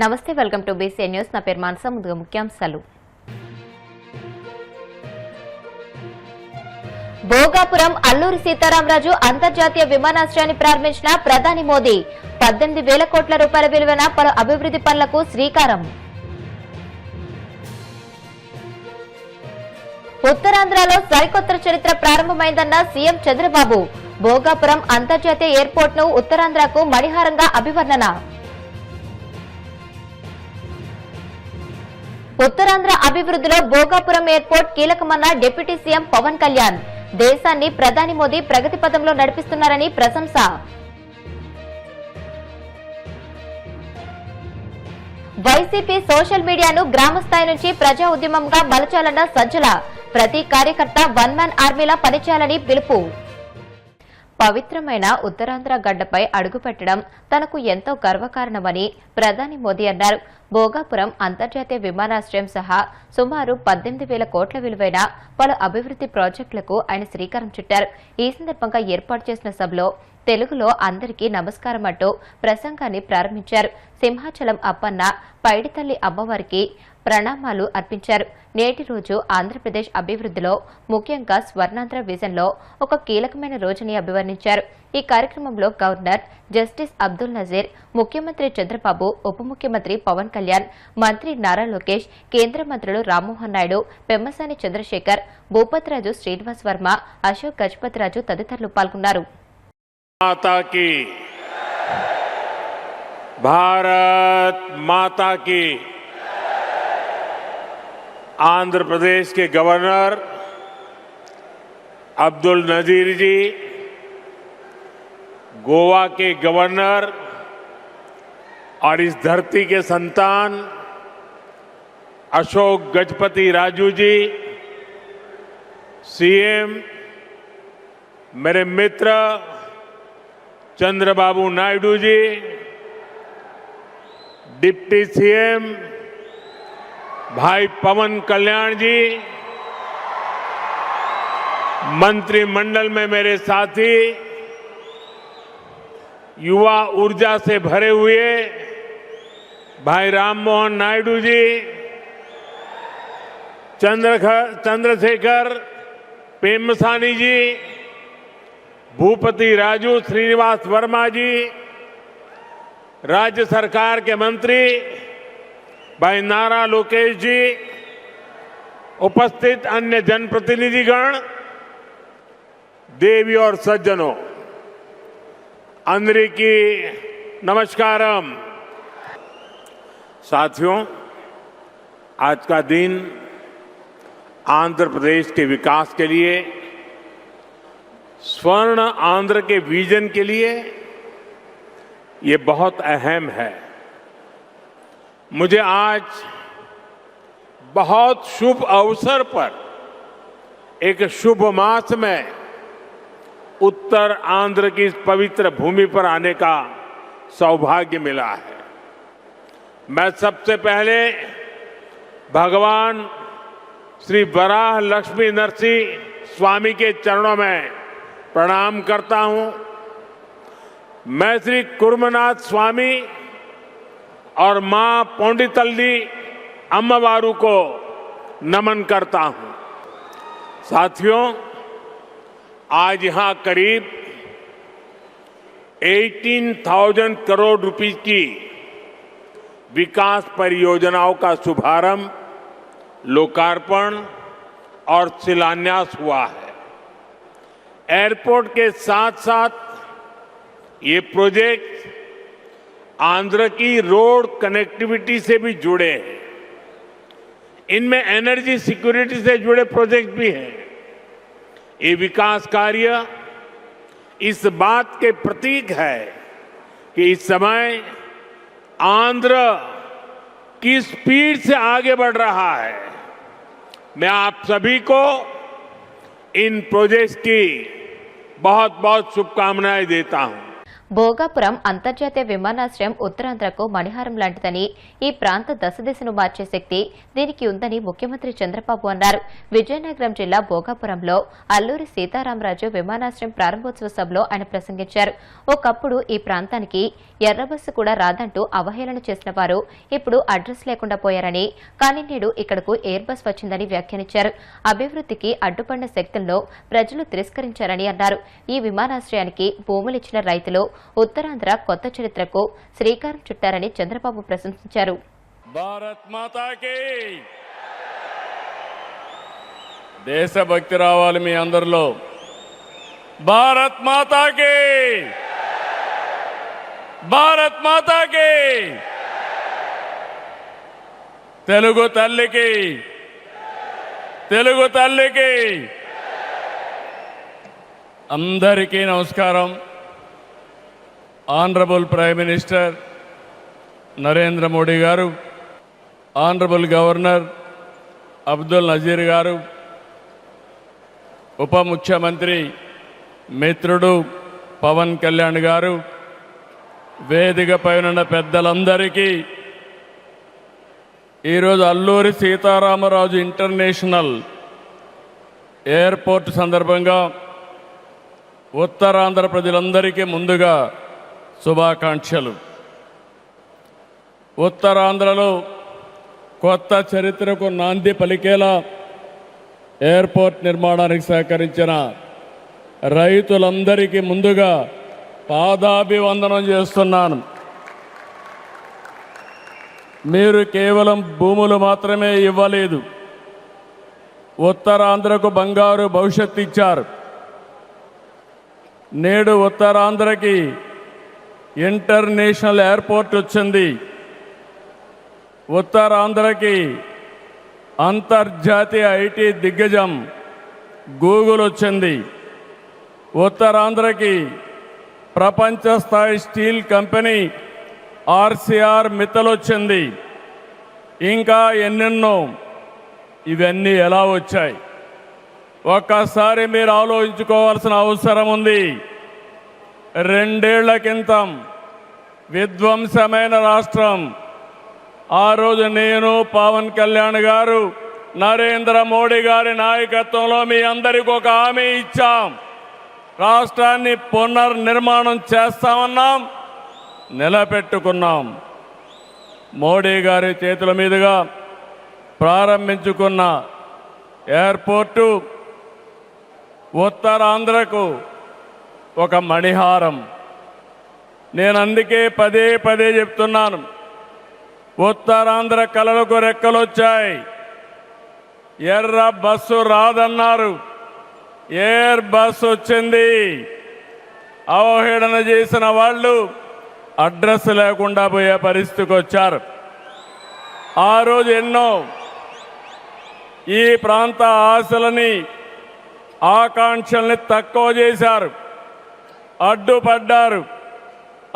నమస్తే welcome to BC news నా పేరు మానస ముందుగా ముఖ్యాంశాలు భోగాపురం అల్లూరి సీతారామరాజు అంతర్జాతీయ విమానాశ్రయాన్ని ప్రారంభించిన ప్రధాని మోదీ 18,000 కోట్ల రూపాయల విలువైన పలు అభివృద్ధి పనులకు శ్రీకారం ఉత్తరాంధ్రలో సరికొత్త చరిత్ర ప్రారంభమైందన్న సీఎం చంద్రబాబు భోగాపురం అంతర్జాతీయ ఎయిర్పోర్ట్ ను ఉత్తరాంధ్రకు మణిహారంగా అభివర్ణన ఉత్తరాంధ్ర అభివృద్ధిలో భోగాపురం ఎయిర్పోర్ట్ కీలకమన్న డిప్యూటీ సీఎం పవన్ కళ్యాణ్ దేశాన్ని ప్రధాని మోదీ ప్రగతి పథంలో నడిపిస్తున్నారని ప్రశంస వైసీపీ సోషల్ మీడియాను గ్రామ స్థాయి నుంచి ప్రజా ఉద్యమంగా మలచాలన్న సజ్జల ప్రతి కార్యకర్త వన్ మ్యాన్ ఆర్మీలా పనిచేయాలని పిలుపు పవిత్రమైన ఉత్తరాంధ్ర గడ్డపై అడుగుపెట్టడం తనకు ఎంతో గర్వకారణమని ప్రధాని మోదీ అన్నారు భోగాపురం అంతర్జాతీయ విమానాశ్రయం సహా సుమారు 18,000 కోట్ల విలువైన పలు అభివృద్ధి ప్రాజెక్టులకు ఆయన శ్రీకారం చుట్టారు ఈ సందర్భంగా ఏర్పాటు చేసిన సభలో తెలుగులో అందరికీ నమస్కారం అంటూ ప్రసంగాన్ని ప్రారంభించారు సింహాచలం అప్పన్న పైడితల్లి అమ్మవారికి ప్రణామాలు అర్పించారు నేటి రోజు ఆంధ్రప్రదేశ్ అభివృద్ధిలో ముఖ్యంగా స్వర్ణాంధ్ర విజన్లో ఒక కీలకమైన రోజుని అభివర్ణించారు ఈ కార్యక్రమంలో గవర్నర్ జస్టిస్ అబ్దుల్ నజీర్ ముఖ్యమంత్రి చంద్రబాబు ఉప ముఖ్యమంత్రి పవన్ కళ్యాణ్ మంత్రి నారా లోకేష్ కేంద్ర మంత్రులు రామ్మోహన్ నాయుడు పెమ్మసాని చంద్రశేఖర్ భూపతిరాజు శ్రీనివాస్ వర్మ అశోక్ గజపతిరాజు తదితరులు పాల్గొన్నారు भारत माता की आंध्र प्रदेश के गवर्नर अब्दुल नजीर जी, गोवा के गवर्नर और इस धरती के संतान अशोक गजपति राजू जी, सीएम मेरे मित्र चंद्रबाबू नायडू जी, डिप्टी सीएम भाई पवन कल्याण जी, मंत्रिमंडल में मेरे साथी, युवा ऊर्जा से भरे हुए भाई राममोहन नायडू जी, चंद्रशेखर पेम्मसानी जी, भूपति राजू श्रीनिवास वर्मा जी, राज्य सरकार के मंत्री भाई नारा लोकेश जी, उपस्थित अन्य जनप्रतिनिधिगण, देवी और सज्जनों, अंदरिकी नमस्कारम। साथियों, आज का दिन आंध्र प्रदेश के विकास के लिए, स्वर्ण आंध्र के विजन के लिए ये बहुत अहम है। मुझे आज बहुत शुभ अवसर पर एक शुभ मास में उत्तर आंध्र की इस पवित्र भूमि पर आने का सौभाग्य मिला है। मैं सबसे पहले भगवान श्री वराह लक्ष्मी नरसिंह स्वामी के चरणों में प्रणाम करता हूं। मैं श्री कुर्मनाथ स्वामी और मां पौंडितल्ली अम्मवारू को नमन करता हूं। साथियों, आज यहां करीब 18,000 करोड़ रुपए की विकास परियोजनाओं का शुभारंभ, लोकार्पण और शिलान्यास हुआ है। एयरपोर्ट के साथ साथ ये प्रोजेक्ट आंध्र की रोड कनेक्टिविटी से भी जुड़े हैं। इनमें एनर्जी सिक्योरिटी से जुड़े प्रोजेक्ट भी हैं। ये विकास कार्य इस बात के प्रतीक है कि इस समय आंध्र की स्पीड से आगे बढ़ रहा है। मैं आप सभी को इन प्रोजेक्ट्स की बहुत बहुत शुभकामनाएं देता हूं। భోగాపురం అంతర్జాతీయ విమానాశ్రయం ఉత్తరాంధ్రకు మణిహారం లాంటిదని, ఈ ప్రాంత దశదిశను మార్చే శక్తి దీనికి ఉందని ముఖ్యమంత్రి చంద్రబాబు అన్నారు. విజయనగరం జిల్లా భోగాపురంలో అల్లూరి సీతారామరాజు విమానాశ్రయం ప్రారంభోత్సవ సభలో ఆయన ప్రసంగించారు. ఒకప్పుడు ఈ ప్రాంతానికి ఎర్రబస్సు కూడా రాదంటూ అవహేళన చేసిన వారు ఇప్పుడు అడ్రస్ లేకుండా పోయారని, కానీ నేడు ఇక్కడకు ఎయిర్ బస్ వచ్చిందని వ్యాఖ్యానించారు. అభివృద్ధికి అడ్డుపడిన శక్తులను ప్రజలు తిరస్కరించారని అన్నారు. ఈ విమానాశ్రయానికి భూములిచ్చిన రైతులు ఉత్తరాంధ్ర కొత్త చరిత్రకు శ్రీకారం చుట్టారని చంద్రబాబు ప్రశంసించారు. భారత్ మాతాకి దేశభక్తి రావాలి మీ అందరిలో. భారత్ మాతాకి, భారత్ మాతాకి, తెలుగు తల్లికి, తెలుగు తల్లికి. అందరికీ నమస్కారం. Honourable prime minister Narendra Modi గారు, ఆనరబుల్ గవర్నర్ అబ్దుల్ నజీర్ గారు, ఉప ముఖ్యమంత్రి మిత్రుడు పవన్ కళ్యాణ్ గారు, వేదికపై ఉన్న పెద్దలందరికీ ఈరోజు అల్లూరి సీతారామరాజు ఇంటర్నేషనల్ ఎయిర్పోర్ట్ సందర్భంగా ఉత్తరాంధ్ర ప్రజలందరికీ ముందుగా శుభాకాంక్షలు. ఉత్తరాంధ్రలో కొత్త చరిత్రకు నాంది పలికేలా ఎయిర్పోర్ట్ నిర్మాణానికి సహకరించిన రైతులందరికీ ముందుగా పాదాభివందనం చేస్తున్నాను. మీరు కేవలం భూములు మాత్రమే ఇవ్వలేదు, ఉత్తరాంధ్రకు బంగారు భవిష్యత్తు ఇచ్చారు. నేడు ఉత్తరాంధ్రకి ఇంటర్నేషనల్ ఎయిర్పోర్ట్ వచ్చింది. ఉత్తరాంధ్రకి అంతర్జాతీయ ఐటీ దిగ్గజం గూగుల్ వచ్చింది. ఉత్తరాంధ్రకి ప్రపంచ స్థాయి స్టీల్ కంపెనీ ఆర్సీఆర్ మిత్తల్ వచ్చింది. ఇంకా ఎన్నెన్నో. ఇవన్నీ ఎలా వచ్చాయి? ఒక్కసారి మీరు ఆలోచించుకోవాల్సిన అవసరం ఉంది. 2 ఏళ్ల క్రితం విధ్వంసమైన రాష్ట్రం. ఆ రోజు నేను, పవన్ కళ్యాణ్ గారు, నరేంద్ర మోడీ గారి నాయకత్వంలో మీ అందరికీ ఒక హామీ ఇచ్చాం. రాష్ట్రాన్ని పునర్నిర్మాణం చేస్తామన్నాం, నిలబెట్టుకున్నాం. మోడీ గారి చేతుల మీదుగా ప్రారంభించుకున్న ఎయిర్పోర్టు ఉత్తరాంధ్రకు ఒక మణిహారం. నేను అందుకే పదే పదే చెప్తున్నాను, ఉత్తరాంధ్ర కళలకు రెక్కలొచ్చాయి. ఎర్ర బస్సు రాదన్నారు, ఎయిర్ బస్ వచ్చింది. అవహేళన చేసిన వాళ్ళు అడ్రస్ లేకుండా పోయే పరిస్థితికి వచ్చారు. ఆ రోజు ఎన్నో ఈ ప్రాంత ఆశలని, ఆకాంక్షల్ని తక్కువ చేశారు, అడ్డుపడ్డారు.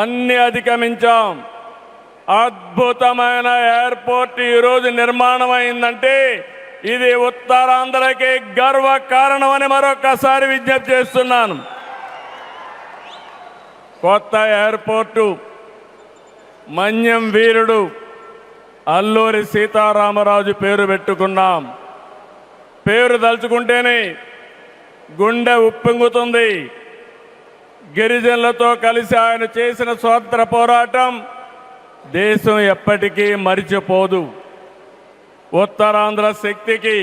అన్ని అధిగమించాం. అద్భుతమైన ఎయిర్పోర్ట్ ఈరోజు నిర్మాణం అయిందంటే ఇది ఉత్తరాంధ్రకి గర్వ కారణమని మరొకసారి విజ్ఞప్తి చేస్తున్నాను. కొత్త ఎయిర్పోర్టు మన్యం వీరుడు అల్లూరి సీతారామరాజు పేరు పెట్టుకున్నాం. పేరు తలుచుకుంటేనే గుండె ఉప్పొంగుతుంది. గిరిజనులతో కలిసి ఆయన చేసిన స్వాతంత్ర పోరాటం దేశం ఎప్పటికీ మరిచిపోదు. ఉత్తరాంధ్ర శక్తికి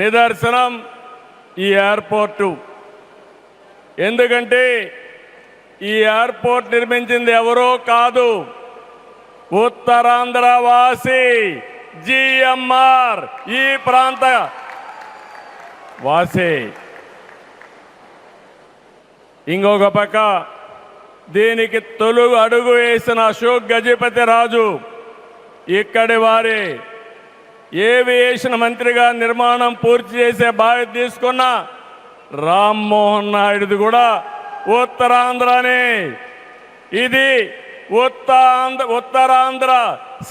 నిదర్శనం ఈ ఎయిర్పోర్టు. ఎందుకంటే ఈ ఎయిర్పోర్ట్ నిర్మించింది ఎవరో కాదు, ఉత్తరాంధ్ర వాసి జిఎంఆర్, ఈ ప్రాంత వాసి. ఇంకొక పక్క దీనికి తొలుగు అడుగు వేసిన అశోక్ గజపతి రాజు ఇక్కడి వారి ఏవియేషన్ మంత్రిగా నిర్మాణం పూర్తి చేసే బాధ్యత తీసుకున్న రామ్మోహన్ నాయుడుది కూడా ఉత్తరాంధ్రనే. ఇది ఉత్తరాంధ్ర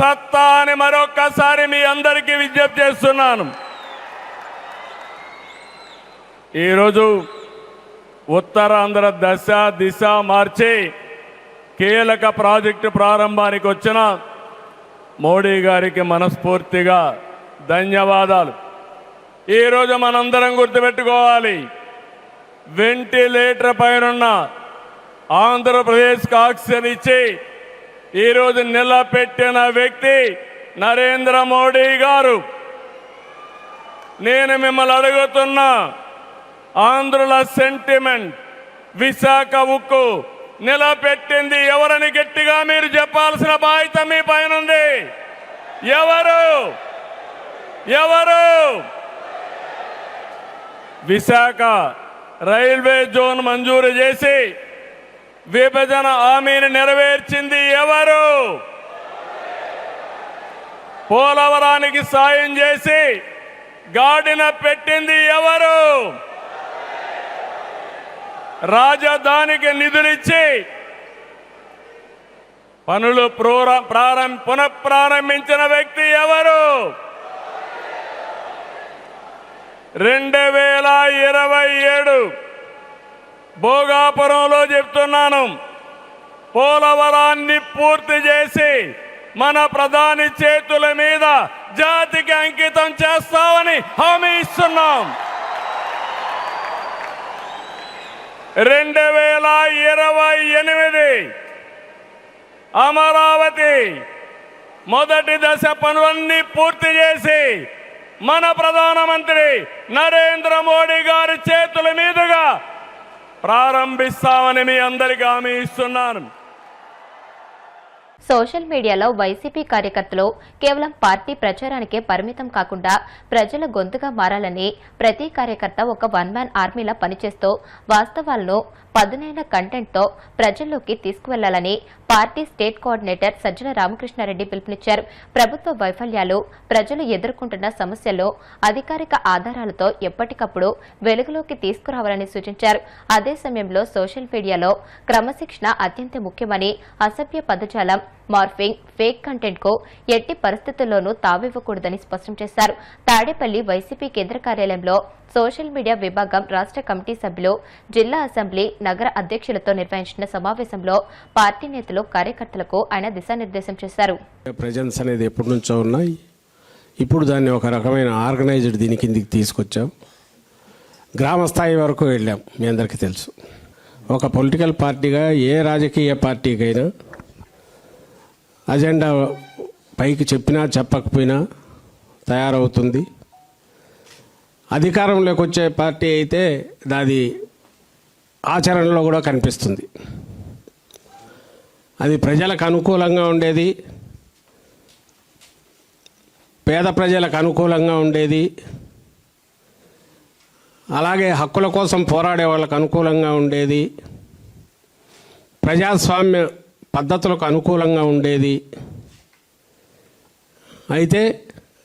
సత్తా అని మరొక్కసారి మీ అందరికీ విజ్ఞప్తి చేస్తున్నాను. ఈరోజు ఉత్తరాంధ్ర దశ దిశ మార్చి కీలక ప్రాజెక్టు ప్రారంభానికి వచ్చిన మోడీ గారికి మనస్ఫూర్తిగా ధన్యవాదాలు. ఈరోజు మనందరం గుర్తుపెట్టుకోవాలి, వెంటిలేటర్ పైనున్న ఆంధ్రప్రదేశ్కి ఆక్సిజన్ ఇచ్చి ఈరోజు నిలబెట్టిన వ్యక్తి నరేంద్ర మోడీ గారు. నేను మిమ్మల్ని అడుగుతున్నా, ఆంధ్రుల సెంటిమెంట్ విశాఖ ఉక్కు నిలబెట్టింది ఎవరని గట్టిగా మీరు చెప్పాల్సిన బాధ్యత మీ పైన ఉంది. ఎవరు? విశాఖ రైల్వే జోన్ మంజూరు చేసి విభజన హామీని నెరవేర్చింది ఎవరు? పోలవరానికి సాయం చేసి గాడిన పెట్టింది ఎవరు? రాజధానికి నిధులిచ్చి పనులు పునఃప్రారంభించిన వ్యక్తి ఎవరు? 2027 భోగాపురంలో చెప్తున్నాను, పోలవరాన్ని పూర్తి చేసి మన ప్రధాని చేతుల మీద జాతికి అంకితం చేస్తామని హామీ ఇస్తున్నాం. 2028 అమరావతి మొదటి దశ పనులన్నీ పూర్తి చేసి మన ప్రధానమంత్రి నరేంద్ర మోడీ గారి చేతుల మీదుగా ప్రారంభిస్తామని మీ అందరికీ హామీ ఇస్తున్నాను. సోషల్ మీడియాలో వైసీపీ కార్యకర్తలు కేవలం పార్టీ ప్రచారానికే పరిమితం కాకుండా ప్రజల గొంతుగా మారాలని ప్రతి కార్యకర్త ఒక వన్ మ్యాన్ ఆర్మీలా పనిచేస్తూ వాస్తవాలను పదునైన కంటెంట్తో ప్రజల్లోకి తీసుకువెళ్లాలని party state coordinator Sajjala Ramakrishna Reddy పిలుపునిచ్చారు. ప్రభుత్వ వైఫల్యాలు, ప్రజలు ఎదుర్కొంటున్న సమస్యల్లో అధికారిక ఆధారాలతో ఎప్పటికప్పుడు వెలుగులోకి తీసుకురావాలని సూచించారు. అదే సమయంలో సోషల్ మీడియాలో క్రమశిక్షణ అత్యంత ముఖ్యమని, అసభ్య పదజాలం, మార్ఫింగ్, ఫేక్ కంటెంట్ కు ఎట్టి పరిస్థితుల్లోనూ తావివ్వకూడదని స్పష్టం చేశారు. తాడేపల్లి వైసీపీ కేంద్ర కార్యాలయంలో సోషల్ మీడియా విభాగం రాష్ట్ర కమిటీ సభ్యులు, జిల్లా అసెంబ్లీ, నగర అధ్యక్షులతో నిర్వహించిన సమావేశంలో పార్టీ నేతలు, కార్యకర్తలకు ఆయన దిశానిర్దేశం చేశారు. ప్రెజెన్స్ అనేది ఎప్పటి నుంచో ఉన్నాయి. ఇప్పుడు దాన్ని ఒక రకమైన ఆర్గనైజ్డ్ దీని కిందికి తీసుకొచ్చాం. గ్రామ స్థాయి వరకు వెళ్ళాం. మీ అందరికీ తెలుసు, ఒక పొలిటికల్ పార్టీగా ఏ రాజకీయ పార్టీకైనా అజెండా పైకి చెప్పినా చెప్పకపోయినా తయారవుతుంది. అధికారంలోకి వచ్చే పార్టీ అయితే దాది ఆచరణలో కూడా కనిపిస్తుంది. అది ప్రజలకు అనుకూలంగా ఉండేది, పేద ప్రజలకు అనుకూలంగా ఉండేది, అలాగే హక్కుల కోసం పోరాడే వాళ్ళకు అనుకూలంగా ఉండేది, ప్రజాస్వామ్య పద్ధతులకు అనుకూలంగా ఉండేది. అయితే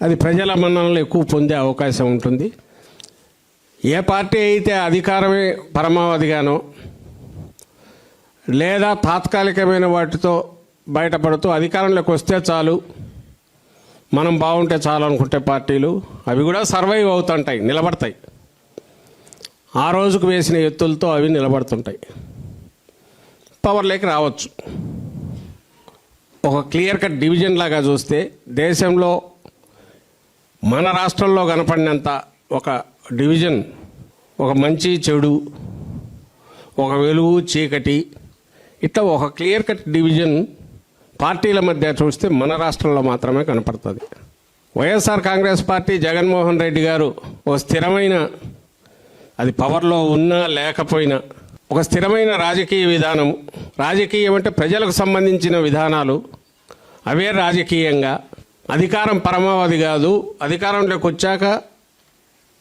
అది ప్రజల మన్ననలు ఎక్కువ పొందే అవకాశం ఉంటుంది. ఏ పార్టీ అయితే అధికారమే పరమావధిగానో లేదా తాత్కాలికమైన వాటితో బయటపడుతూ అధికారంలోకి వస్తే చాలు, మనం బాగుంటే చాలు అనుకుంటే పార్టీలు అవి కూడా సర్వైవ్ అవుతుంటాయి, నిలబడతాయి. ఆ రోజుకు వేసిన ఎత్తులతో అవి నిలబడుతుంటాయి, పవర్లోకి రావచ్చు. ఒక క్లియర్ కట్ డివిజన్ లాగా చూస్తే దేశంలో మన రాష్ట్రంలో కనపడినంత ఒక డివిజన్, ఒక మంచి చెడు, ఒక వెలుగు చీకటి, ఇట్లా ఒక క్లియర్ కట్ డివిజన్ పార్టీల మధ్య చూస్తే మన రాష్ట్రంలో మాత్రమే కనపడుతుంది. వైఎస్ఆర్ కాంగ్రెస్ పార్టీ, జగన్మోహన్ రెడ్డి గారు ఒక స్థిరమైన, అది పవర్లో ఉన్నా లేకపోయినా ఒక స్థిరమైన రాజకీయ విధానం. రాజకీయం అంటే ప్రజలకు సంబంధించిన విధానాలు, అవే రాజకీయంగా. అధికారం పరమావధి కాదు. అధికారంలోకి వచ్చాక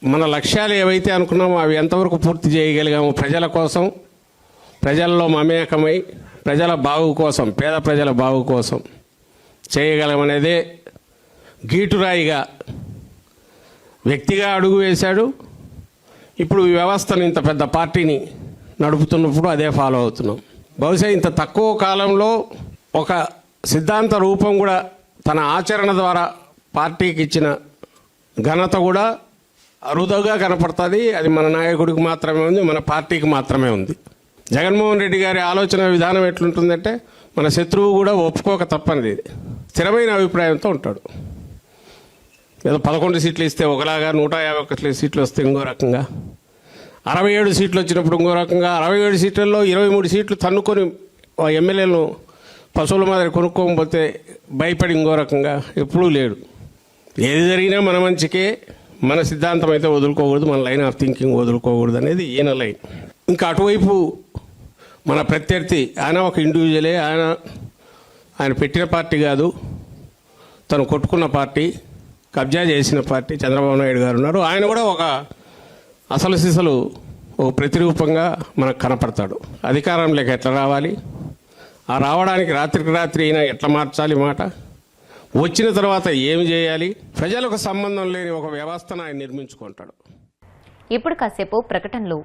మన లక్ష్యాలు ఏవైతే అనుకున్నామో అవి ఎంతవరకు పూర్తి చేయగలిగాము, ప్రజల కోసం, ప్రజల్లో మమేకమై ప్రజల బాగు కోసం, పేద ప్రజల బాగు కోసం చేయగలమనేదే గీటురాయిగా వ్యక్తిగా అడుగు వేశాడు. ఇప్పుడు ఈ వ్యవస్థను, ఇంత పెద్ద పార్టీని నడుపుతున్నప్పుడు అదే ఫాలో అవుతున్నాం. బహుశా ఇంత తక్కువ కాలంలో ఒక సిద్ధాంత రూపం కూడా తన ఆచరణ ద్వారా పార్టీకి ఇచ్చిన ఘనత కూడా అరుదుగా కనపడుతుంది. అది మన నాయకుడికి మాత్రమే ఉంది, మన పార్టీకి మాత్రమే ఉంది. జగన్మోహన్ రెడ్డి గారి ఆలోచన విధానం ఎట్లుంటుందంటే మన శత్రువు కూడా ఒప్పుకోక తప్పనిది ఇది. స్థిరమైన అభిప్రాయంతో ఉంటాడు. ఏదో 11 సీట్లు ఇస్తే ఒకలాగా, 151 సీట్లు వస్తే ఇంకో రకంగా, 67 సీట్లు వచ్చినప్పుడు ఇంకో రకంగా, 67 సీట్లలో 23 సీట్లు తన్నుకొని ఎమ్మెల్యేలను పశువుల మాదిరి కొనుక్కోకపోతే భయపడి ఇంకో రకంగా ఎప్పుడూ లేడు. ఏది జరిగినా మన మంచికే, మన సిద్ధాంతం అయితే వదులుకోకూడదు, మన లైన్ ఆఫ్ థింకింగ్ వదులుకోకూడదు అనేది ఈయన లైన్. ఇంకా అటువైపు మన ప్రత్యర్థి ఆయన ఒక ఇండివిజువలే, ఆయన పెట్టిన పార్టీ కాదు, తను కొట్టుకున్న పార్టీ, కబ్జా చేసిన పార్టీ చంద్రబాబు నాయుడు గారు ఉన్నారు. ఆయన కూడా ఒక అసలు సిసలు ఒక ప్రతిరూపంగా మనకు కనపడతాడు. అధికారంలోకి ఎట్లా రావాలి, ఆ రావడానికి రాత్రికి రాత్రి అయినా ఎట్లా మార్చాలి మాట, వచ్చిన తర్వాత ఏమి చేయాలి, ప్రజలకు సంబంధం లేని ఒక వ్యవస్థను ఆయన నిర్మించుకుంటాడు. ఇప్పుడు కాసేపు ప్రకటనలు.